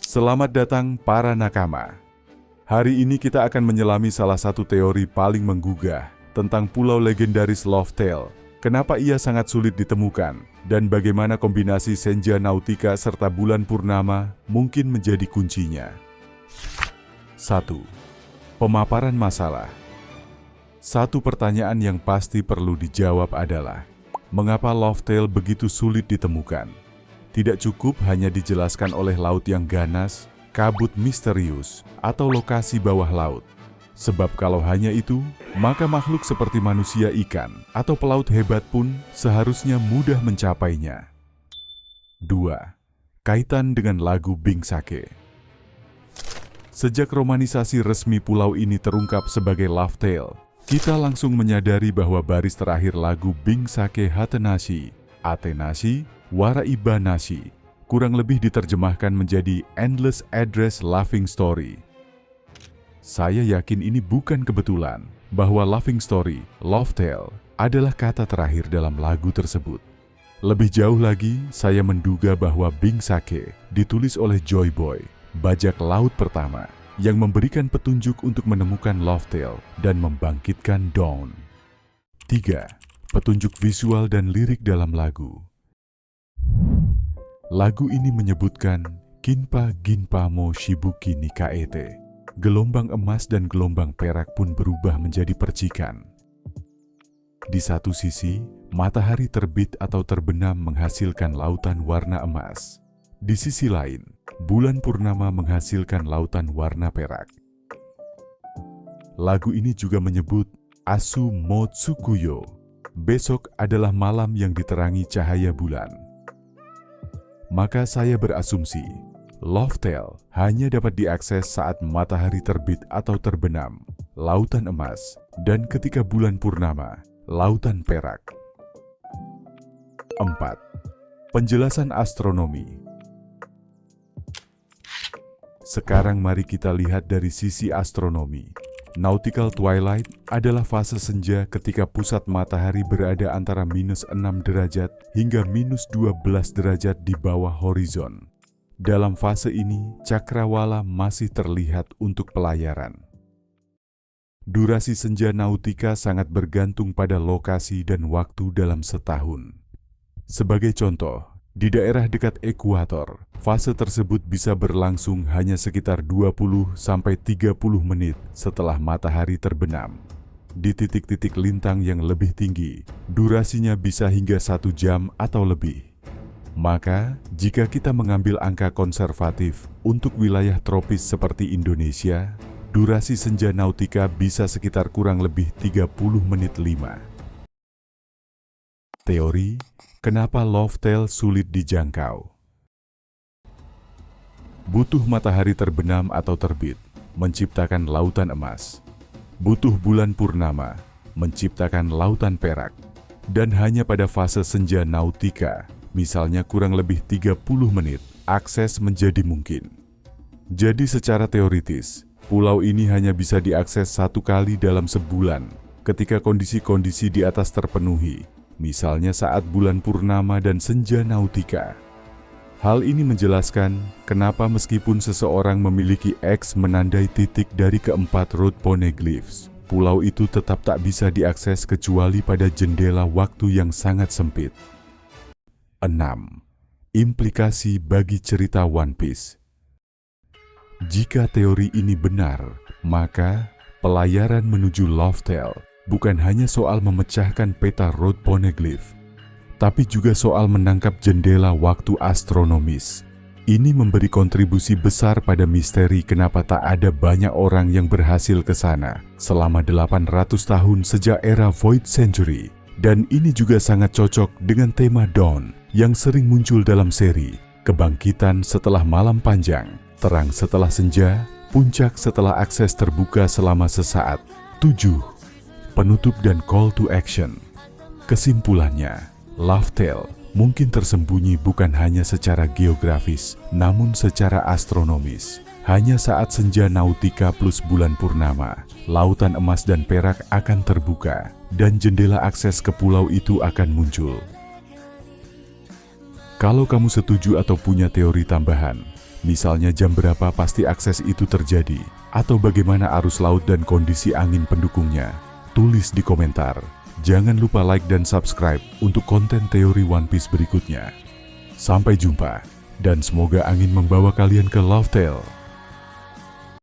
Selamat datang para nakama. Hari ini kita akan menyelami salah satu teori paling menggugah tentang pulau legendaris Loftel. Kenapa ia sangat sulit ditemukan dan bagaimana kombinasi senja nautika serta bulan purnama mungkin menjadi kuncinya. 1. Pemaparan masalah. Satu pertanyaan yang pasti perlu dijawab adalah, mengapa Loftel begitu sulit ditemukan? Tidak cukup hanya dijelaskan oleh laut yang ganas, kabut misterius, atau lokasi bawah laut. Sebab kalau hanya itu, maka makhluk seperti manusia, ikan, atau pelaut hebat pun seharusnya mudah mencapainya. 2. Kaitan dengan lagu Bing Sake. Sejak romanisasi resmi pulau ini terungkap sebagai Loftel, kita langsung menyadari bahwa baris terakhir lagu Bing Sake Hatenashi, Atenashi, Waraiba Nashi, kurang lebih diterjemahkan menjadi Endless Address Laughing Story. Saya yakin ini bukan kebetulan bahwa Laughing Story, Loftel, adalah kata terakhir dalam lagu tersebut. Lebih jauh lagi, saya menduga bahwa Bing Sake ditulis oleh Joy Boy, bajak laut pertama, yang memberikan petunjuk untuk menemukan Loftel dan membangkitkan Dawn. 3. Petunjuk visual dan lirik dalam lagu. Lagu ini menyebutkan Kinpa Ginpa mo Shibuki ni Kaete. Gelombang emas dan gelombang perak pun berubah menjadi percikan. Di satu sisi, matahari terbit atau terbenam menghasilkan lautan warna emas. Di sisi lain, bulan purnama menghasilkan lautan warna perak. Lagu ini juga menyebut Asu mo Tsukuyo. Besok adalah malam yang diterangi cahaya bulan. Maka saya berasumsi, Loftel hanya dapat diakses saat matahari terbit atau terbenam, lautan emas, dan ketika bulan purnama, lautan perak. 4. Penjelasan astronomi. Sekarang mari kita lihat dari sisi astronomi. Nautical twilight adalah fase senja ketika pusat matahari berada antara -6 derajat hingga -12 derajat di bawah horizon. Dalam fase ini, cakrawala masih terlihat untuk pelayaran. Durasi senja nautika sangat bergantung pada lokasi dan waktu dalam setahun. Sebagai contoh, di daerah dekat ekuator, fase tersebut bisa berlangsung hanya sekitar 20-30 menit setelah matahari terbenam. Di titik-titik lintang yang lebih tinggi, durasinya bisa hingga 1 jam atau lebih. Maka, jika kita mengambil angka konservatif untuk wilayah tropis seperti Indonesia, durasi senja nautika bisa sekitar kurang lebih 30 menit 5. Teori, kenapa Loftel sulit dijangkau? Butuh matahari terbenam atau terbit, menciptakan lautan emas. Butuh bulan purnama, menciptakan lautan perak. Dan hanya pada fase senja nautika, misalnya kurang lebih 30 menit, akses menjadi mungkin. Jadi secara teoritis, pulau ini hanya bisa diakses 1 kali dalam sebulan, ketika kondisi-kondisi di atas terpenuhi, misalnya saat bulan purnama dan senja nautika. Hal ini menjelaskan kenapa meskipun seseorang memiliki X menandai titik dari keempat root poneglyphs, pulau itu tetap tak bisa diakses kecuali pada jendela waktu yang sangat sempit. 6. Implikasi bagi cerita One Piece. Jika teori ini benar, maka pelayaran menuju Loftel bukan hanya soal memecahkan peta root poneglyph, tapi juga soal menangkap jendela waktu astronomis. Ini memberi kontribusi besar pada misteri kenapa tak ada banyak orang yang berhasil ke sana selama 800 tahun sejak era Void Century. Dan ini juga sangat cocok dengan tema Dawn yang sering muncul dalam seri kebangkitan setelah malam panjang, terang setelah senja, puncak setelah akses terbuka selama sesaat. 7. Penutup dan call to action. Kesimpulannya, Loftel mungkin tersembunyi bukan hanya secara geografis, namun secara astronomis. Hanya saat senja nautika plus bulan purnama, lautan emas dan perak akan terbuka, dan jendela akses ke pulau itu akan muncul. Kalau kamu setuju atau punya teori tambahan, Misalnya jam berapa pasti akses itu terjadi, atau bagaimana arus laut dan kondisi angin pendukungnya. Tulis di komentar. Jangan lupa like dan subscribe untuk konten teori One Piece berikutnya. Sampai jumpa, dan semoga angin membawa kalian ke Love Tale.